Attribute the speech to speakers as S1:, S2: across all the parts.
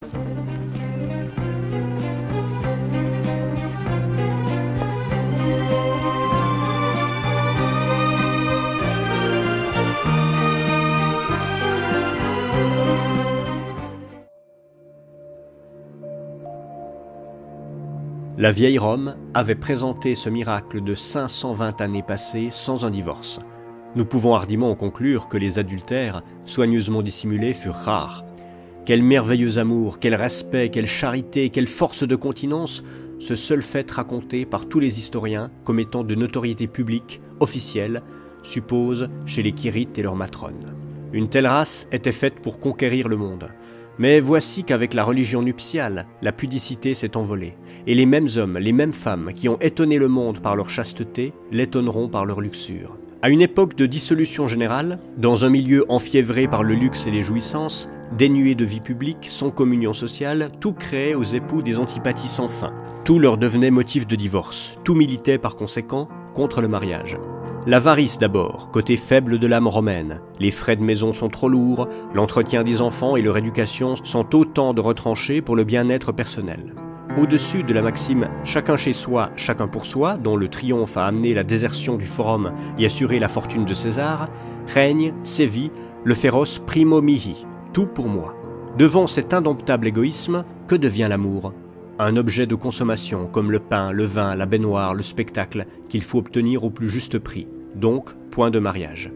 S1: La vieille Rome avait présenté ce miracle de 520 années passées sans un divorce. Nous pouvons hardiment en conclure que les adultères, soigneusement dissimulés, furent rares. Quel merveilleux amour, quel respect, quelle charité, quelle force de continence, ce seul fait raconté par tous les historiens comme étant de notoriété publique, officielle, suppose chez les Quirites et leurs matrones. Une telle race était faite pour conquérir le monde. Mais voici qu'avec la religion nuptiale, la pudicité s'est envolée, et les mêmes hommes, les mêmes femmes qui ont étonné le monde par leur chasteté, l'étonneront par leur luxure. À une époque de dissolution générale, dans un milieu enfiévré par le luxe et les jouissances, dénué de vie publique, sans communion sociale, tout créait aux époux des antipathies sans fin. Tout leur devenait motif de divorce, tout militait par conséquent contre le mariage. L'avarice d'abord, côté faible de l'âme romaine. Les frais de maison sont trop lourds, l'entretien des enfants et leur éducation sont autant de retranchés pour le bien-être personnel. Au-dessus de la maxime « chacun chez soi, chacun pour soi », dont le triomphe a amené la désertion du forum et assuré la fortune de César, règne, sévit, le féroce primo mihi, tout pour moi. Devant cet indomptable égoïsme, que devient l'amour ? Un objet de consommation comme le pain, le vin, la baignoire, le spectacle, qu'il faut obtenir au plus juste prix, donc point de mariage.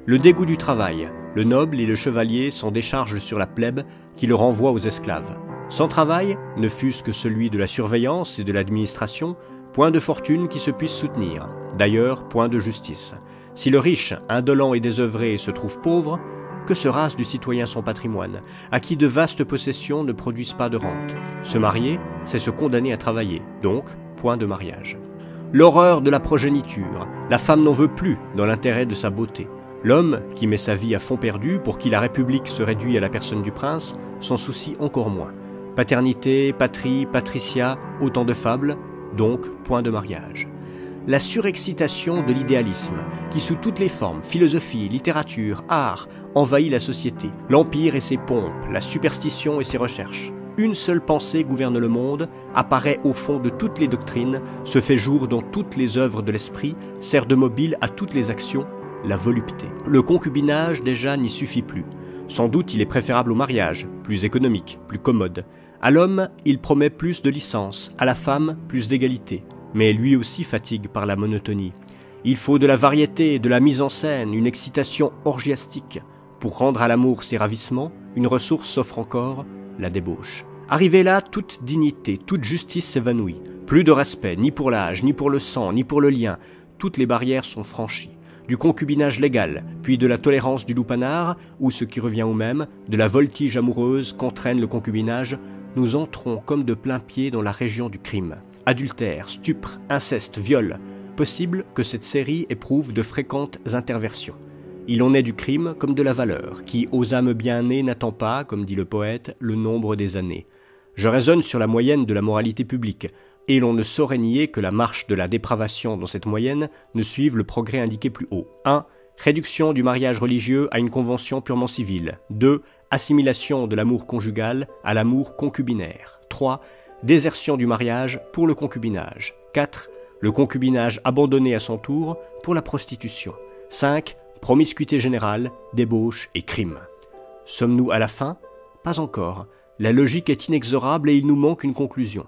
S1: Le dégoût du travail, le noble et le chevalier s'en déchargent sur la plèbe qui le renvoie aux esclaves. Sans travail, ne fût-ce que celui de la surveillance et de l'administration, point de fortune qui se puisse soutenir, d'ailleurs point de justice. Si le riche, indolent et désœuvré se trouve pauvre, que sera-ce du citoyen sans patrimoine, à qui de vastes possessions ne produisent pas de rente? Se marier, c'est se condamner à travailler, donc point de mariage. L'horreur de la progéniture, la femme n'en veut plus dans l'intérêt de sa beauté. L'homme, qui met sa vie à fond perdu pour qui la République se réduit à la personne du prince, s'en soucie encore moins. Paternité, patrie, patricia, autant de fables, donc point de mariage. La surexcitation de l'idéalisme, qui sous toutes les formes, philosophie, littérature, art, envahit la société, l'empire et ses pompes, la superstition et ses recherches. Une seule pensée gouverne le monde, apparaît au fond de toutes les doctrines, se fait jour dans toutes les œuvres de l'esprit, sert de mobile à toutes les actions, la volupté. Le concubinage déjà n'y suffit plus. Sans doute il est préférable au mariage, plus économique, plus commode. À l'homme, il promet plus de licence, à la femme, plus d'égalité. Mais lui aussi fatigue par la monotonie. Il faut de la variété, de la mise en scène, une excitation orgiastique. Pour rendre à l'amour ses ravissements, une ressource s'offre encore, la débauche. Arrivé là, toute dignité, toute justice s'évanouit. Plus de respect, ni pour l'âge, ni pour le sang, ni pour le lien. Toutes les barrières sont franchies. Du concubinage légal, puis de la tolérance du lupanar, ou ce qui revient au même, de la voltige amoureuse qu'entraîne le concubinage, nous entrons comme de plein pied dans la région du crime. Adultère, stupre, inceste, viol. Possible que cette série éprouve de fréquentes interversions. Il en est du crime comme de la valeur, qui, aux âmes bien nées, n'attend pas, comme dit le poète, le nombre des années. Je raisonne sur la moyenne de la moralité publique, et l'on ne saurait nier que la marche de la dépravation dans cette moyenne ne suive le progrès indiqué plus haut. 1. Réduction du mariage religieux à une convention purement civile. 2. Assimilation de l'amour conjugal à l'amour concubinaire. 3. Désertion du mariage pour le concubinage. 4. Le concubinage abandonné à son tour pour la prostitution. 5. Promiscuité générale, débauche et crime. Sommes-nous à la fin? Pas encore. La logique est inexorable et il nous manque une conclusion.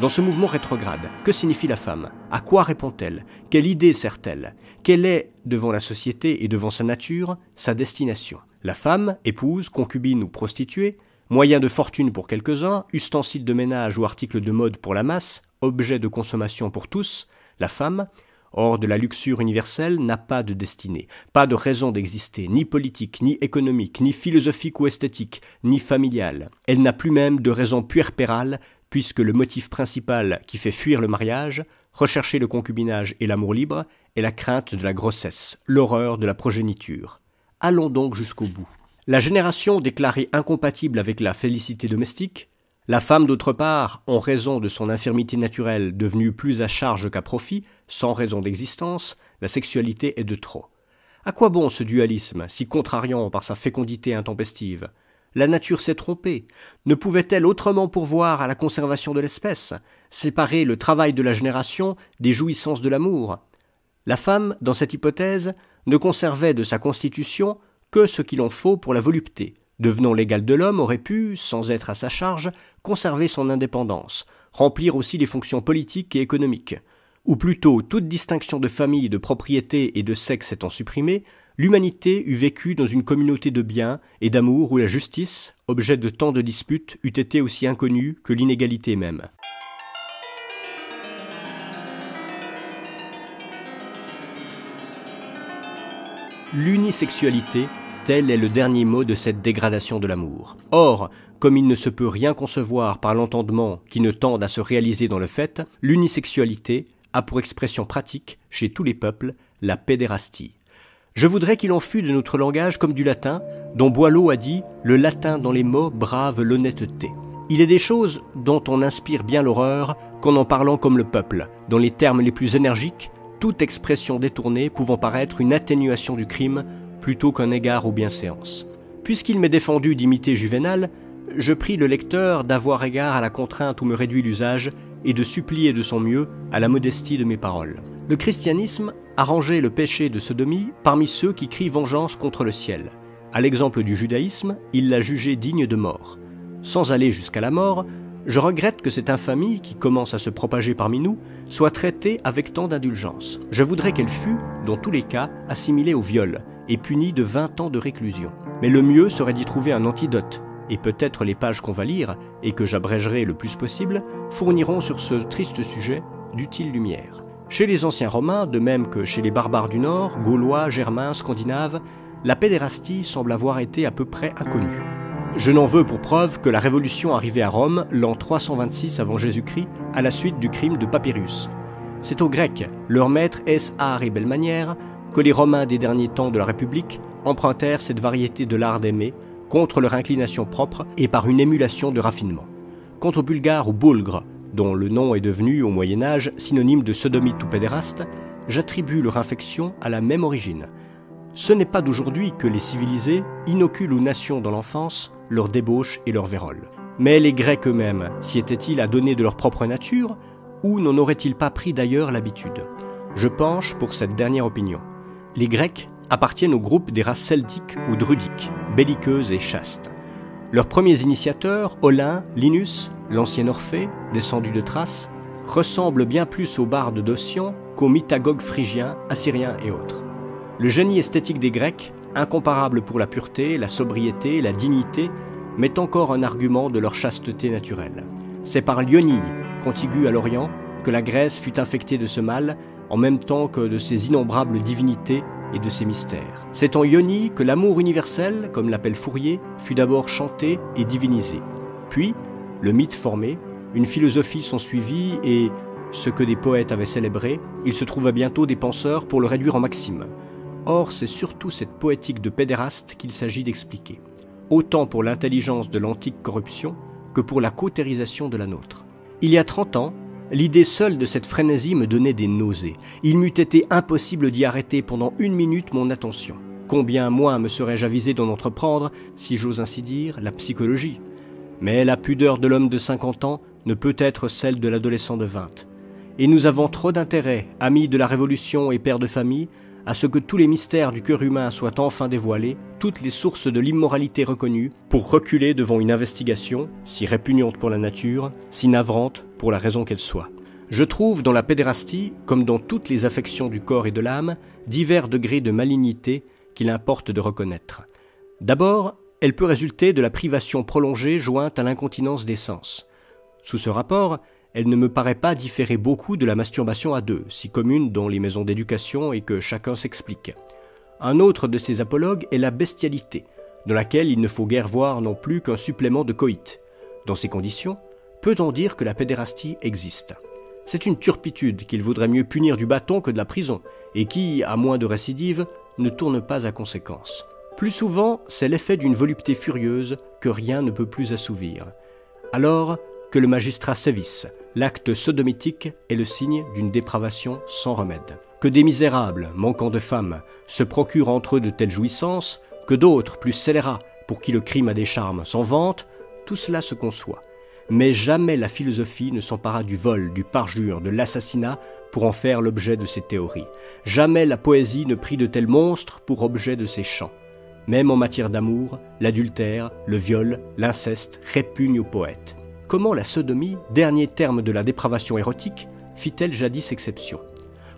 S1: Dans ce mouvement rétrograde, que signifie la femme? À quoi répond-elle? Quelle idée sert-elle? Quelle est, devant la société et devant sa nature, sa destination? La femme, épouse, concubine ou prostituée, moyen de fortune pour quelques-uns, ustensile de ménage ou article de mode pour la masse, objet de consommation pour tous, la femme, hors de la luxure universelle, n'a pas de destinée, pas de raison d'exister, ni politique, ni économique, ni philosophique ou esthétique, ni familiale. Elle n'a plus même de raison puerpérale, puisque le motif principal qui fait fuir le mariage, rechercher le concubinage et l'amour libre, est la crainte de la grossesse, l'horreur de la progéniture. Allons donc jusqu'au bout. La génération déclarée incompatible avec la félicité domestique, La femme, d'autre part, en raison de son infirmité naturelle devenue plus à charge qu'à profit, sans raison d'existence, la sexualité est de trop. À quoi bon ce dualisme, si contrariant par sa fécondité intempestive? La nature s'est trompée. Ne pouvait-elle autrement pourvoir à la conservation de l'espèce, séparer le travail de la génération des jouissances de l'amour? La femme, dans cette hypothèse, ne conservait de sa constitution que ce qu'il en faut pour la volupté. Devenant l'égale de l'homme, aurait pu, sans être à sa charge, conserver son indépendance, remplir aussi les fonctions politiques et économiques. Ou plutôt, toute distinction de famille, de propriété et de sexe étant supprimée, l'humanité eût vécu dans une communauté de biens et d'amour où la justice, objet de tant de disputes, eût été aussi inconnue que l'inégalité même. L'unisexualité, tel est le dernier mot de cette dégradation de l'amour. Or, comme il ne se peut rien concevoir par l'entendement qui ne tende à se réaliser dans le fait, l'unisexualité a pour expression pratique, chez tous les peuples, la pédérastie. Je voudrais qu'il en fût de notre langage comme du latin, dont Boileau a dit « Le latin dans les mots brave l'honnêteté ». Il est des choses dont on inspire bien l'horreur qu'en parlant comme le peuple, dans les termes les plus énergiques, toute expression détournée pouvant paraître une atténuation du crime plutôt qu'un égard aux bienséances. Puisqu'il m'est défendu d'imiter Juvénal, je prie le lecteur d'avoir égard à la contrainte où me réduit l'usage et de supplier de son mieux à la modestie de mes paroles. Le christianisme a rangé le péché de sodomie parmi ceux qui crient vengeance contre le ciel. À l'exemple du judaïsme, il l'a jugé digne de mort. Sans aller jusqu'à la mort, je regrette que cette infamie, qui commence à se propager parmi nous, soit traitée avec tant d'indulgence. Je voudrais qu'elle fût, dans tous les cas, assimilée au viol et punie de 20 ans de réclusion. Mais le mieux serait d'y trouver un antidote, et peut-être les pages qu'on va lire, et que j'abrégerai le plus possible, fourniront sur ce triste sujet d'utiles lumières. Chez les anciens Romains, de même que chez les barbares du Nord, Gaulois, Germains, Scandinaves, la pédérastie semble avoir été à peu près inconnue. Je n'en veux pour preuve que la Révolution arrivée à Rome, l'an 326 avant Jésus-Christ, à la suite du crime de Papyrus. C'est aux Grecs, leur maître ès art et belle manière, que les Romains des derniers temps de la République empruntèrent cette variété de l'art d'aimer, contre leur inclination propre et par une émulation de raffinement. Quant aux Bulgares ou Boulgres, dont le nom est devenu, au Moyen-Âge, synonyme de sodomite ou pédéraste, j'attribue leur infection à la même origine. Ce n'est pas d'aujourd'hui que les civilisés inoculent aux nations dans l'enfance leur débauche et leur vérole. Mais les Grecs eux-mêmes, s'y étaient-ils adonnés de leur propre nature, ou n'en auraient-ils pas pris d'ailleurs l'habitude? Je penche pour cette dernière opinion. Les Grecs appartiennent au groupe des races celtiques ou druidiques, belliqueuses et chastes. Leurs premiers initiateurs, Olin, Linus, l'ancien Orphée, descendu de Thrace, ressemblent bien plus aux bardes d'Ossian qu'aux mythagogues phrygiens, assyriens et autres. Le génie esthétique des Grecs, incomparable pour la pureté, la sobriété, la dignité, met encore un argument de leur chasteté naturelle. C'est par l'Ionie, contiguë à l'Orient, que la Grèce fut infectée de ce mal, en même temps que de ses innombrables divinités et de ses mystères. C'est en Ionie que l'amour universel, comme l'appelle Fourier, fut d'abord chanté et divinisé. Puis, le mythe formé, une philosophie s'ensuivit et, ce que des poètes avaient célébré, il se trouva bientôt des penseurs pour le réduire en maxime. Or, c'est surtout cette poétique de pédéraste qu'il s'agit d'expliquer, autant pour l'intelligence de l'antique corruption que pour la cautérisation de la nôtre. Il y a 30 ans, l'idée seule de cette frénésie me donnait des nausées. Il m'eût été impossible d'y arrêter pendant 1 minute mon attention. Combien moins me serais-je avisé d'en entreprendre, si j'ose ainsi dire, la psychologie. Mais la pudeur de l'homme de 50 ans ne peut être celle de l'adolescent de 20. Et nous avons trop d'intérêt, amis de la Révolution et pères de famille, à ce que tous les mystères du cœur humain soient enfin dévoilés, toutes les sources de l'immoralité reconnues, pour reculer devant une investigation, si répugnante pour la nature, si navrante pour la raison qu'elle soit. Je trouve dans la pédérastie, comme dans toutes les affections du corps et de l'âme, divers degrés de malignité qu'il importe de reconnaître. D'abord, elle peut résulter de la privation prolongée jointe à l'incontinence des sens. Sous ce rapport, elle ne me paraît pas différer beaucoup de la masturbation à deux, si commune dans les maisons d'éducation et que chacun s'explique. Un autre de ces apologues est la bestialité, dans laquelle il ne faut guère voir non plus qu'un supplément de coït. Dans ces conditions, peut-on dire que la pédérastie existe? C'est une turpitude qu'il vaudrait mieux punir du bâton que de la prison, et qui, à moins de récidive, ne tourne pas à conséquence. Plus souvent, c'est l'effet d'une volupté furieuse que rien ne peut plus assouvir. alors que le magistrat sévisse. L'acte sodomitique est le signe d'une dépravation sans remède. Que des misérables, manquant de femmes, se procurent entre eux de telles jouissances, que d'autres, plus scélérats, pour qui le crime a des charmes, s'en vantent, tout cela se conçoit. Mais jamais la philosophie ne s'empara du vol, du parjure, de l'assassinat pour en faire l'objet de ses théories. Jamais la poésie ne prit de tels monstres pour objet de ses chants. Même en matière d'amour, l'adultère, le viol, l'inceste répugnent aux poètes. Comment la sodomie, dernier terme de la dépravation érotique, fit-elle jadis exception?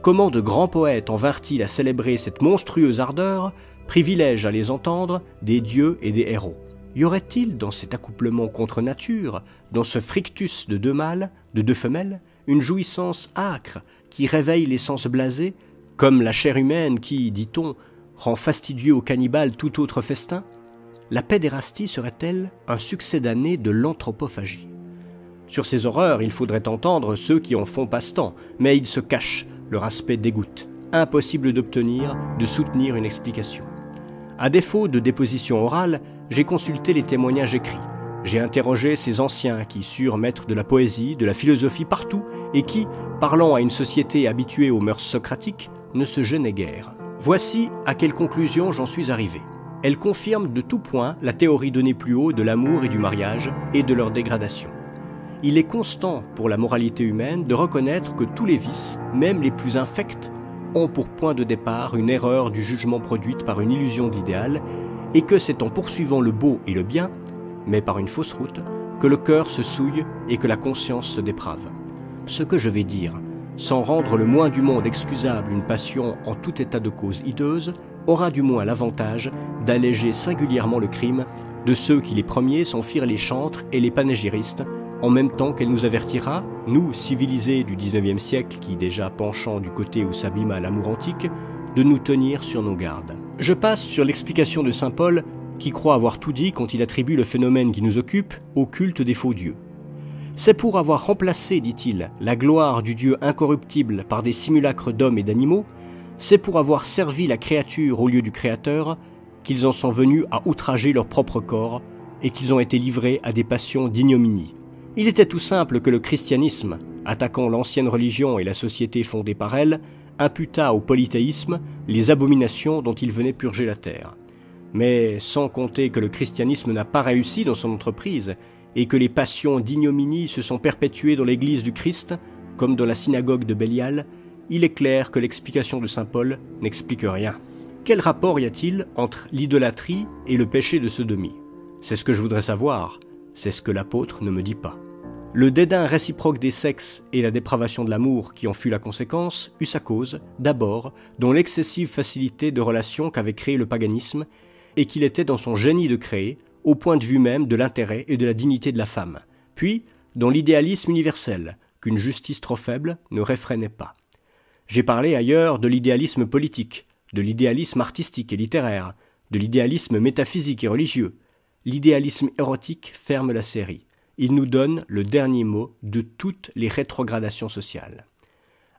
S1: Comment de grands poètes en vinrent-ils à célébrer cette monstrueuse ardeur, privilège à les entendre des dieux et des héros? Y aurait-il dans cet accouplement contre nature, dans ce frictus de deux mâles, de deux femelles, une jouissance âcre qui réveille les sens blasés, comme la chair humaine qui, dit-on, rend fastidieux au cannibale tout autre festin? La pédérastie serait-elle un succédané de l'anthropophagie? Sur ces horreurs, il faudrait entendre ceux qui en font passe-temps, mais ils se cachent, leur aspect dégoûte. Impossible d'obtenir, de soutenir une explication. À défaut de déposition orale, j'ai consulté les témoignages écrits. J'ai interrogé ces anciens qui surent mettre de la poésie, de la philosophie partout et qui, parlant à une société habituée aux mœurs socratiques, ne se gênaient guère. Voici à quelle conclusion j'en suis arrivé. Elle confirme de tout point la théorie donnée plus haut de l'amour et du mariage et de leur dégradation. Il est constant pour la moralité humaine de reconnaître que tous les vices, même les plus infects, ont pour point de départ une erreur du jugement produite par une illusion de l'idéal, et que c'est en poursuivant le beau et le bien, mais par une fausse route, que le cœur se souille et que la conscience se déprave. Ce que je vais dire, sans rendre le moins du monde excusable une passion en tout état de cause hideuse, aura du moins l'avantage d'alléger singulièrement le crime de ceux qui les premiers s'en firent les chantres et les panégyristes, en même temps qu'elle nous avertira, nous, civilisés du XIXe siècle qui déjà penchant du côté où s'abîma l'amour antique, de nous tenir sur nos gardes. Je passe sur l'explication de saint Paul qui croit avoir tout dit quand il attribue le phénomène qui nous occupe au culte des faux dieux. C'est pour avoir remplacé, dit-il, la gloire du Dieu incorruptible par des simulacres d'hommes et d'animaux, c'est pour avoir servi la créature au lieu du Créateur, qu'ils en sont venus à outrager leur propre corps et qu'ils ont été livrés à des passions d'ignominie. Il était tout simple que le christianisme, attaquant l'ancienne religion et la société fondée par elle, imputa au polythéisme les abominations dont il venait purger la terre. Mais sans compter que le christianisme n'a pas réussi dans son entreprise et que les passions d'ignominie se sont perpétuées dans l'église du Christ, comme dans la synagogue de Bélial, il est clair que l'explication de saint Paul n'explique rien. Quel rapport y a-t-il entre l'idolâtrie et le péché de sodomie? C'est ce que je voudrais savoir, c'est ce que l'apôtre ne me dit pas. Le dédain réciproque des sexes et la dépravation de l'amour qui en fut la conséquence eut sa cause, d'abord, dans l'excessive facilité de relations qu'avait créé le paganisme et qu'il était dans son génie de créer, au point de vue même de l'intérêt et de la dignité de la femme, puis dans l'idéalisme universel, qu'une justice trop faible ne réfrénait pas. J'ai parlé ailleurs de l'idéalisme politique, de l'idéalisme artistique et littéraire, de l'idéalisme métaphysique et religieux. L'idéalisme érotique ferme la série. Il nous donne le dernier mot de toutes les rétrogradations sociales.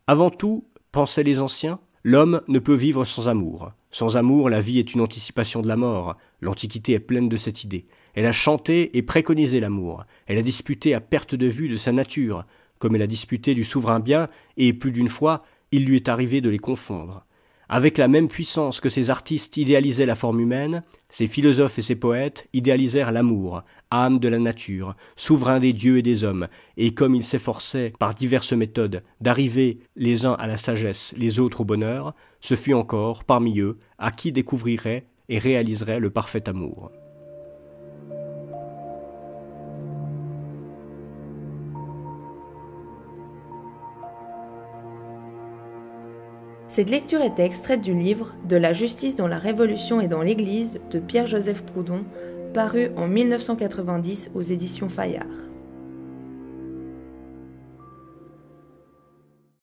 S1: Avant tout, pensaient les anciens, l'homme ne peut vivre sans amour. Sans amour, la vie est une anticipation de la mort. L'Antiquité est pleine de cette idée. Elle a chanté et préconisé l'amour. Elle a disputé à perte de vue de sa nature, comme elle a disputé du souverain bien, et plus d'une fois, il lui est arrivé de les confondre. Avec la même puissance que ces artistes idéalisaient la forme humaine, ces philosophes et ces poètes idéalisèrent l'amour, âme de la nature, souverain des dieux et des hommes, et comme ils s'efforçaient, par diverses méthodes, d'arriver les uns à la sagesse, les autres au bonheur, ce fut encore, parmi eux, à qui découvrirait et réaliserait le parfait amour.
S2: Cette lecture est extraite du livre « De la justice dans la Révolution et dans l'Église » de Pierre-Joseph Proudhon, paru en 1990 aux éditions Fayard.